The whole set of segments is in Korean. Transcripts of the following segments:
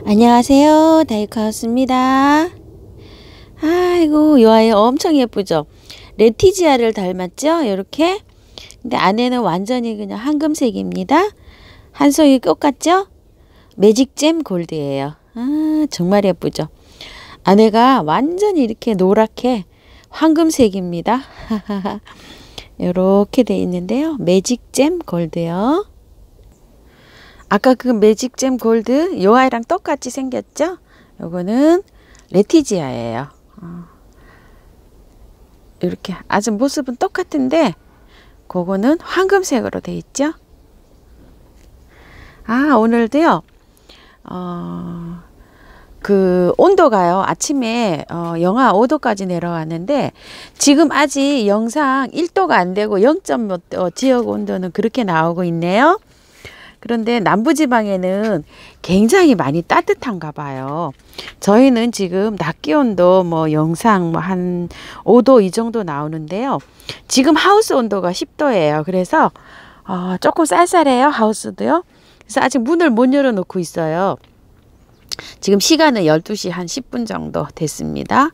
안녕하세요, 다이카우스입니다. 아이고, 이 아이 엄청 예쁘죠? 레티지아를 닮았죠? 이렇게. 근데 안에는 완전히 그냥 황금색입니다. 한 송이 똑같죠? 매직잼 골드예요. 아, 정말 예쁘죠? 안에가 완전히 이렇게 노랗게 황금색입니다. 이렇게 돼 있는데요. 매직잼 골드요. 아까 그 매직잼 골드 요 아이랑 똑같이 생겼죠? 요거는 레티지아예요. 이렇게 아주 모습은 똑같은데 그거는 황금색으로 돼 있죠? 아, 오늘도요. 그 온도가요. 아침에 영하 5도까지 내려왔는데 지금 아직 영상 1도가 안 되고 0.몇 지역 온도는 그렇게 나오고 있네요. 그런데 남부지방에는 굉장히 많이 따뜻한가 봐요. 저희는 지금 낮 기온도 뭐 영상 뭐 한 5도 이 정도 나오는데요. 지금 하우스 온도가 10도예요. 그래서 조금 쌀쌀해요. 하우스도요. 그래서 아직 문을 못 열어놓고 있어요. 지금 시간은 12시 한 10분 정도 됐습니다.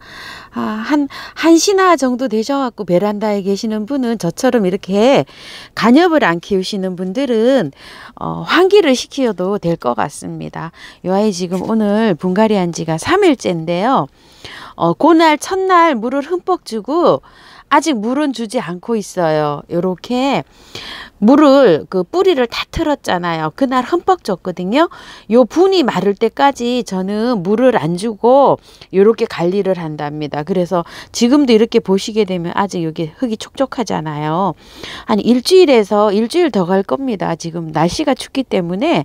한 1시나 정도 되셔갖고 베란다에 계시는 분은 저처럼 이렇게 간엽을 안 키우시는 분들은 환기를 시켜도 될 것 같습니다. 이 아이 지금 오늘 분갈이 한 지가 3일째인데요. 그날 첫날 물을 흠뻑 주고 아직 물은 주지 않고 있어요. 요렇게 물을 그 뿌리를 다 틀었잖아요. 그날 흠뻑 줬거든요. 요 분이 마를 때까지 저는 물을 안 주고 요렇게 관리를 한답니다. 그래서 지금도 이렇게 보시게 되면 아직 여기 흙이 촉촉하잖아요. 한 일주일에서 일주일 더 갈 겁니다. 지금 날씨가 춥기 때문에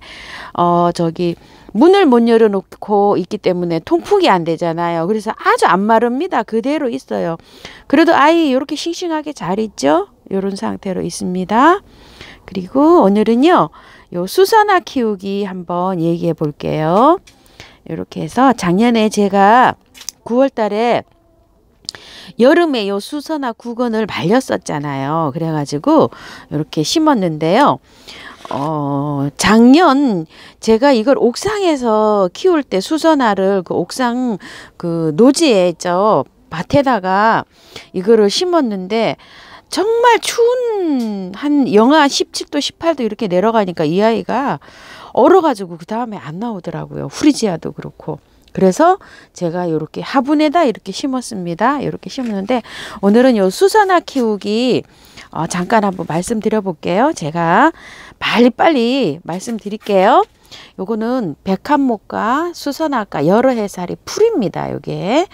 저기 문을 못 열어놓고 있기 때문에 통풍이 안 되잖아요. 그래서 아주 안 마릅니다. 그대로 있어요. 그래도 아이 이렇게 싱싱하게 잘 있죠? 이런 상태로 있습니다. 그리고 오늘은요, 요 수선화 키우기 한번 얘기해 볼게요. 이렇게 해서 작년에 제가 9월 달에 여름에 요 수선화 구근을 말렸었잖아요. 그래가지고 이렇게 심었는데요. 작년 제가 이걸 옥상에서 키울 때 수선화를 그 옥상 그 노지에 있죠. 밭에다가 이거를 심었는데 정말 추운 한 영하 17도 18도 이렇게 내려가니까 이 아이가 얼어가지고 그 다음에 안 나오더라고요. 후리지아도 그렇고. 그래서 제가 이렇게 화분에다 이렇게 심었습니다. 이렇게 심었는데 오늘은 요 수선화 키우기 잠깐 한번 말씀드려 볼게요. 제가 빨리빨리 말씀드릴게요. 요거는 백합목과 수선화과 여러 해살이 풀입니다. 요게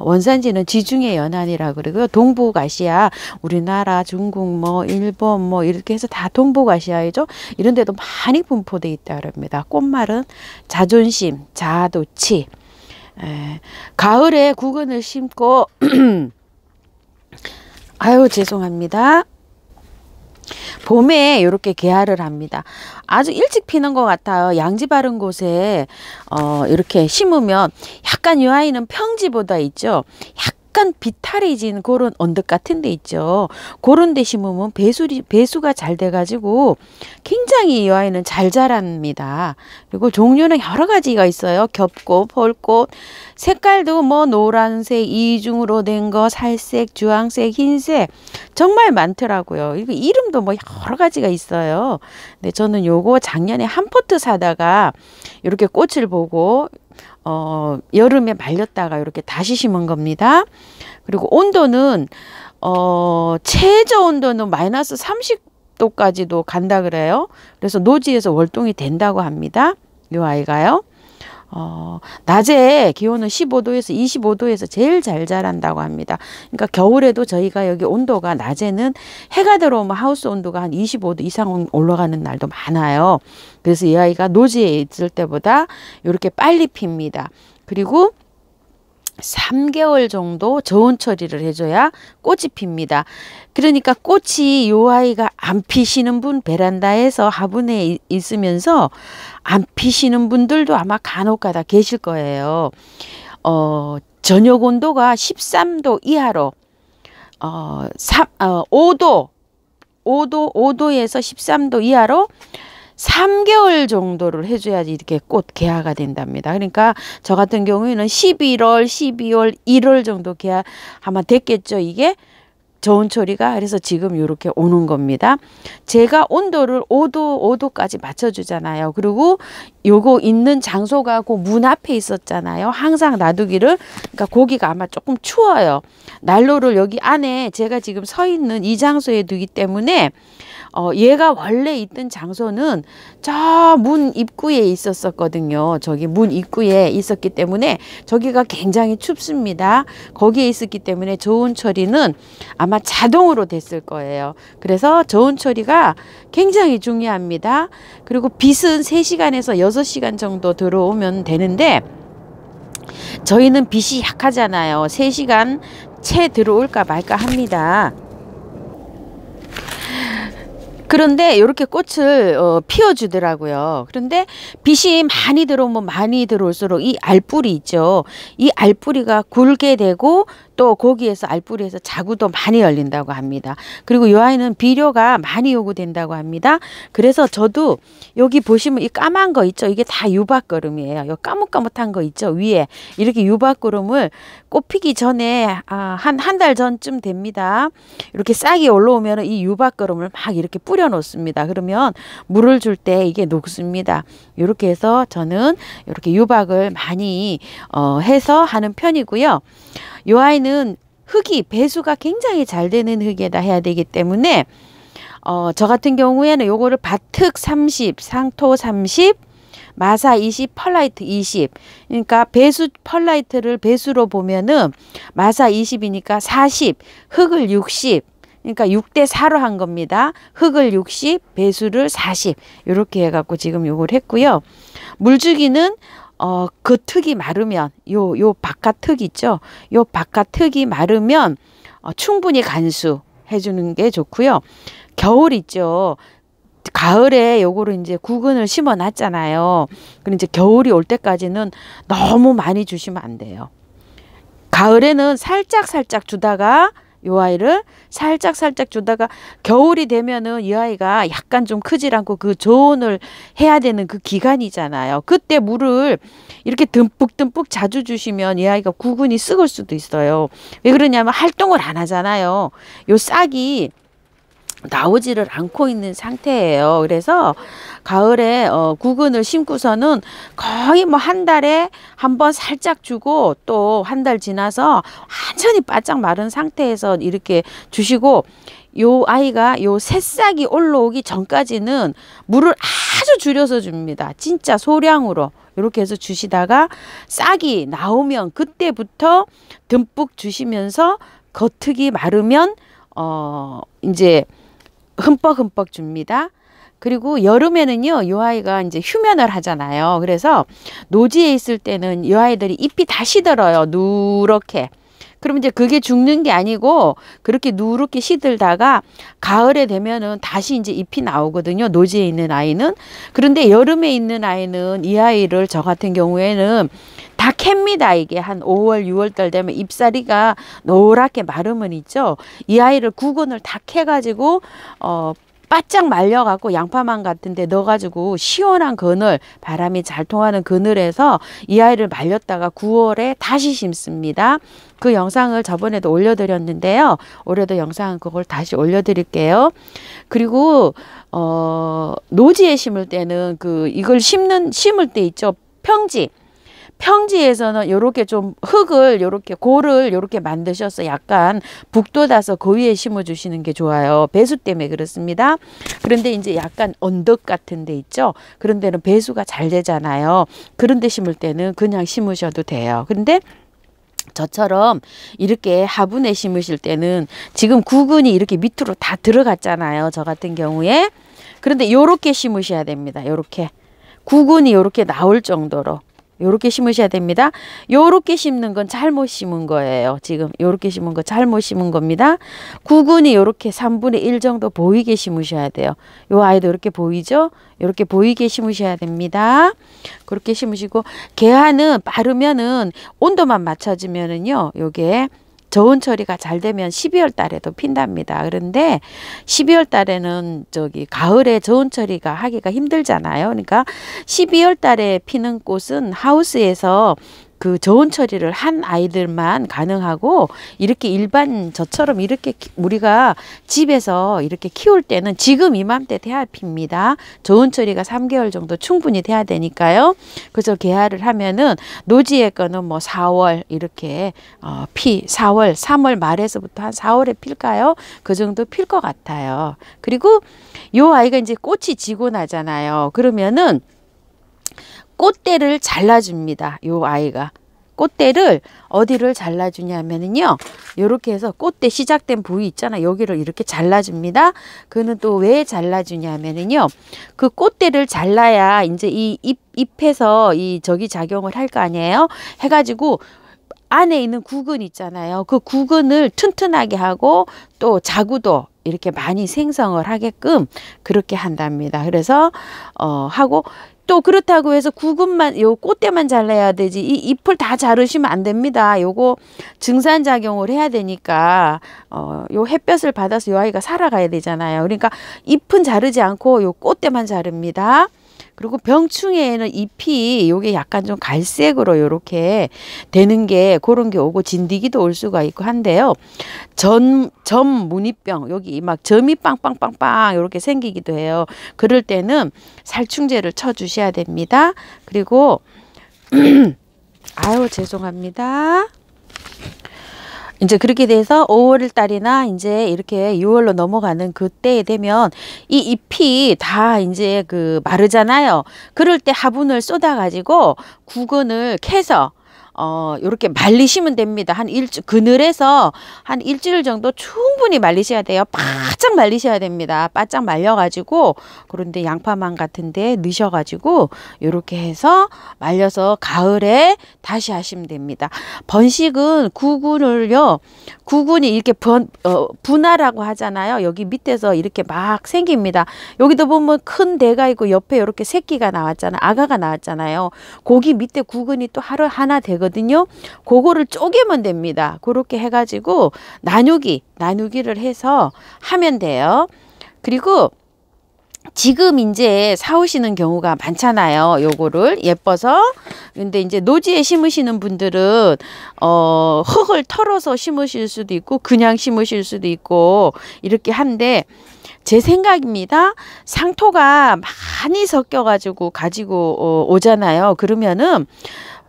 원산지는 지중해 연안이라 그러고요. 동북아시아, 우리나라, 중국, 뭐 일본 뭐 이렇게 해서 다 동북아시아이죠. 이런 데도 많이 분포돼 있다 그럽니다. 꽃말은 자존심, 자아도치. 가을에 구근을 심고 아유 죄송합니다. 봄에 이렇게 개화를 합니다. 아주 일찍 피는 것 같아요. 양지 바른 곳에 이렇게 심으면 약간 이 아이는 평지보다 있죠. 약간 비탈해진 그런 언덕 같은 데 있죠. 그런 데 심으면 배수가 잘 돼가지고 굉장히 이 아이는 잘 자랍니다. 그리고 종류는 여러 가지가 있어요. 겹꽃, 펄꽃, 색깔도 뭐 노란색, 이중으로 된 거, 살색, 주황색, 흰색 정말 많더라고요. 이름도 뭐 여러 가지가 있어요. 근데 저는 요거 작년에 한 포트 사다가 이렇게 꽃을 보고 여름에 말렸다가 이렇게 다시 심은 겁니다. 그리고 온도는 최저 온도는 마이너스 30도까지도 간다 그래요. 그래서 노지에서 월동이 된다고 합니다. 이 아이가요. 낮에 기온은 15도에서 25도에서 제일 잘 자란다고 합니다. 그러니까 겨울에도 저희가 여기 온도가 낮에는 해가 들어오면 하우스 온도가 한 25도 이상 올라가는 날도 많아요. 그래서 이 아이가 노지에 있을 때보다 이렇게 빨리 핍니다. 그리고 3개월 정도 저온 처리를 해줘야 꽃이 핍니다. 그러니까 꽃이 요 아이가 안 피시는 분 베란다에서 화분에 있으면서 안 피시는 분들도 아마 간혹가다 계실 거예요. 저녁 온도가 13도 이하로 5도에서 13도 이하로 3개월 정도를 해줘야지 이렇게 꽃 개화가 된답니다. 그러니까 저 같은 경우에는 11월, 12월, 1월 정도 개화 아마 됐겠죠. 이게 저온초리가. 그래서 지금 이렇게 오는 겁니다. 제가 온도를 5도까지 맞춰주잖아요. 그리고 요거 있는 장소가 그 문 앞에 있었잖아요. 항상 놔두기를. 그러니까 고기가 아마 조금 추워요. 난로를 여기 안에 제가 지금 서 있는 이 장소에 두기 때문에 얘가 원래 있던 장소는 저 문 입구에 있었거든요. 저기 문 입구에 있었기 때문에 저기가 굉장히 춥습니다. 거기에 있었기 때문에 저온 처리는 아마 자동으로 됐을 거예요. 그래서 저온 처리가 굉장히 중요합니다. 그리고 빛은 3시간에서 6시간 정도 들어오면 되는데 저희는 빛이 약하잖아요. 3시간 채 들어올까 말까 합니다. 그런데 이렇게 꽃을 피워주더라고요. 그런데 빛이 많이 들어오면 많이 들어올수록 이 알뿌리 있죠. 이 알뿌리가 굵게 되고 또 거기에서 알뿌리에서 자구도 많이 열린다고 합니다. 그리고 이 아이는 비료가 많이 요구된다고 합니다. 그래서 저도 여기 보시면 이 까만 거 있죠. 이게 다 유박거름이에요. 이 까뭇까뭇한 거 있죠. 위에 이렇게 유박거름을 꽃 피기 전에 한 달 전쯤 됩니다. 이렇게 싹이 올라오면 이 유박거름을 막 이렇게 뿌려 놓습니다. 그러면 물을 줄 때 이게 녹습니다. 이렇게 해서 저는 이렇게 유박을 많이 해서 하는 편이고요. 이 아이는 흙이 배수가 굉장히 잘 되는 흙에다 해야 되기 때문에 저 같은 경우에는 요거를 바특 30, 상토 30, 마사 20, 펄라이트 20. 그러니까 배수 펄라이트를 배수로 보면은 마사 20이니까 40, 흙을 60. 그러니까 6대 4로 한 겁니다. 흙을 60, 배수를 40. 이렇게 해갖고 지금 요걸 했고요. 물주기는 그 흙이 마르면 요 바깥 흙 있죠. 요 바깥 흙이 마르면 충분히 간수해 주는 게 좋고요. 겨울 있죠. 가을에 요거를 이제 구근을 심어 놨잖아요. 그럼 이제 겨울이 올 때까지는 너무 많이 주시면 안 돼요. 가을에는 살짝 주다가 요 아이를 살짝 주다가 겨울이 되면은 이 아이가 약간 좀 크질 않고 그 저온을 해야 되는 그 기간이잖아요. 그때 물을 이렇게 듬뿍 자주 주시면 이 아이가 구근이 썩을 수도 있어요. 왜 그러냐면 활동을 안 하잖아요. 요 싹이 나오지를 않고 있는 상태예요. 그래서 가을에 구근을 심고서는 거의 뭐 한 달에 한 번 살짝 주고 또 한 달 지나서 완전히 바짝 마른 상태에서 이렇게 주시고 요 아이가 요 새싹이 올라오기 전까지는 물을 아주 줄여서 줍니다. 진짜 소량으로 이렇게 해서 주시다가 싹이 나오면 그때부터 듬뿍 주시면서 겉흙이 마르면 이제 흠뻑 줍니다. 그리고 여름에는요, 요 아이가 이제 휴면을 하잖아요. 그래서 노지에 있을 때는 이 아이들이 잎이 다 시들어요. 누렇게. 그럼 이제 그게 죽는 게 아니고 그렇게 누렇게 시들다가 가을에 되면은 다시 이제 잎이 나오거든요. 노지에 있는 아이는. 그런데 여름에 있는 아이는 이 아이를 저 같은 경우에는 다 캡니다. 이게 한 5월, 6월 달 되면 잎사리가 노랗게 마르면 있죠. 이 아이를 구근을 다 캐가지고 바짝 말려갖고 양파망 같은데 넣어가지고 시원한 그늘, 바람이 잘 통하는 그늘에서 이 아이를 말렸다가 9월에 다시 심습니다. 그 영상을 저번에도 올려드렸는데요. 올해도 영상 그걸 다시 올려드릴게요. 그리고 노지에 심을 때는 이걸 심을 때 있죠. 평지에서는 요렇게 좀 흙을 요렇게 골을 요렇게 만드셔서 약간 북돋아서 그 위에 심어 주시는 게 좋아요. 배수 때문에 그렇습니다. 그런데 이제 약간 언덕 같은 데 있죠. 그런 데는 배수가 잘 되잖아요. 그런 데 심을 때는 그냥 심으셔도 돼요. 근데 저처럼 이렇게 화분에 심으실 때는 지금 구근이 이렇게 밑으로 다 들어갔잖아요. 저 같은 경우에. 그런데 요렇게 심으셔야 됩니다. 요렇게. 구근이 요렇게 나올 정도로. 요렇게 심으셔야 됩니다. 요렇게 심는 건 잘못 심은 거예요. 지금 요렇게 심은 거 잘못 심은 겁니다. 구근이 요렇게 3분의 1 정도 보이게 심으셔야 돼요. 요 아이도 이렇게 보이죠? 이렇게 보이게 심으셔야 됩니다. 그렇게 심으시고 개화는 빠르면은 온도만 맞춰주면은요. 요게 저온 처리가 잘 되면 12월 달에도 핀답니다. 그런데 12월 달에는 저기 가을에 저온 처리가 하기가 힘들잖아요. 그러니까 12월 달에 피는 꽃은 하우스에서 그 저온 처리를 한 아이들만 가능하고, 이렇게 일반 저처럼 이렇게 우리가 집에서 이렇게 키울 때는 지금 이맘때 돼야 핍니다. 저온 처리가 3개월 정도 충분히 돼야 되니까요. 그래서 개화를 하면은 노지의 거는 뭐 4월 이렇게 4월 3월 말에서부터 한 4월에 필까요? 그 정도 필 것 같아요. 그리고 요 아이가 이제 꽃이 지고 나잖아요. 그러면은 꽃대를 잘라줍니다. 요 아이가. 꽃대를 어디를 잘라주냐면은요, 요렇게 해서 꽃대 시작된 부위 있잖아요. 여기를 이렇게 잘라줍니다. 그는 또 왜 잘라주냐면은요, 그 꽃대를 잘라야 이제 이 잎에서 이 저기 작용을 할 거 아니에요. 해가지고 안에 있는 구근 있잖아요. 그 구근을 튼튼하게 하고 또 자구도 이렇게 많이 생성을 하게끔 그렇게 한답니다. 그래서 하고, 또 그렇다고 해서 구근만, 요 꽃대만 잘라야 되지 이 잎을 다 자르시면 안 됩니다. 요거 증산작용을 해야 되니까 요 햇볕을 받아서 요 아이가 살아가야 되잖아요. 그러니까 잎은 자르지 않고 요 꽃대만 자릅니다. 그리고 병충해에는 잎이 요게 약간 좀 갈색으로 요렇게 되는 게, 그런 게 오고 진드기도 올 수가 있고 한데요. 점 무늬병, 여기 막 점이 빵빵빵빵 요렇게 생기기도 해요. 그럴 때는 살충제를 쳐 주셔야 됩니다. 그리고 아유 죄송합니다. 이제 그렇게 돼서 5월 달이나 이제 이렇게 6월로 넘어가는 그때에 되면 이 잎이 다 이제 그 마르잖아요. 그럴 때 화분을 쏟아 가지고 구근을 캐서 요렇게 말리시면 됩니다. 한 그늘에서 한 일주일 정도 충분히 말리셔야 돼요. 바짝 말리셔야 됩니다. 바짝 말려가지고, 그런데 양파망 같은데 넣으셔가지고 요렇게 해서 말려서 가을에 다시 하시면 됩니다. 번식은 구근을요, 구근이 이렇게 분화라고 하잖아요. 여기 밑에서 이렇게 막 생깁니다. 여기도 보면 큰 대가 있고 옆에 이렇게 새끼가 나왔잖아요. 아가가 나왔잖아요. 거기 밑에 구근이 또 하나 되거든요. 그거를 쪼개면 됩니다. 그렇게 해가지고 나누기를 해서 하면 돼요. 그리고 지금 이제 사오시는 경우가 많잖아요. 요거를 예뻐서. 근데 이제 노지에 심으시는 분들은 흙을 털어서 심으실 수도 있고 그냥 심으실 수도 있고 이렇게 한데, 제 생각입니다. 상토가 많이 섞여 가지고 오잖아요. 그러면은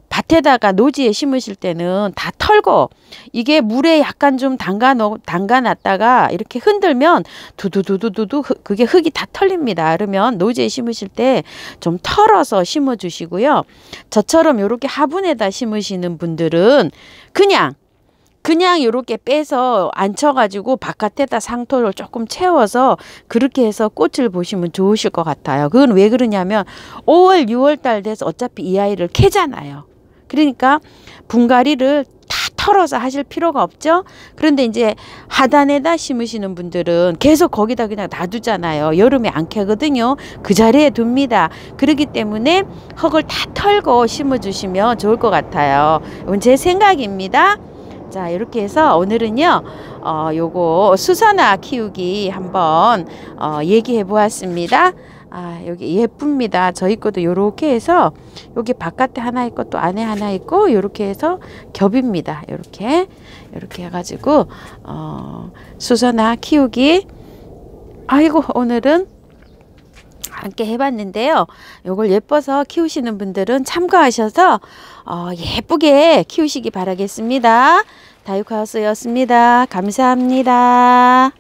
밭에다가 노지에 심으실 때는 다 털고, 이게 물에 약간 좀 담가 놨다가 이렇게 흔들면 두두두두두 그게 흙이 다 털립니다. 그러면 노지에 심으실 때 좀 털어서 심어 주시고요. 저처럼 이렇게 화분에다 심으시는 분들은 그냥 이렇게 빼서 앉혀가지고 바깥에다 상토를 조금 채워서 그렇게 해서 꽃을 보시면 좋으실 것 같아요. 그건 왜 그러냐면 5월, 6월 달 돼서 어차피 이 아이를 캐잖아요. 그러니까 분갈이를 다 털어서 하실 필요가 없죠. 그런데 이제 하단에다 심으시는 분들은 계속 거기다 그냥 놔두잖아요. 여름에 안 캐거든요. 그 자리에 둡니다. 그렇기 때문에 흙을 다 털고 심어주시면 좋을 것 같아요. 이건 제 생각입니다. 자, 이렇게 해서 오늘은요, 요거 수선화 키우기 한번 얘기해 보았습니다. 여기 예쁩니다. 저희 것도 요렇게 해서 여기 바깥에 하나 있고 또 안에 하나 있고 요렇게 해서 겹입니다. 요렇게 해가지고 수선화 키우기, 아이고 오늘은 함께 해봤는데요. 요걸 예뻐서 키우시는 분들은 참고하셔서 예쁘게 키우시기 바라겠습니다. 다육하우스였습니다. 감사합니다.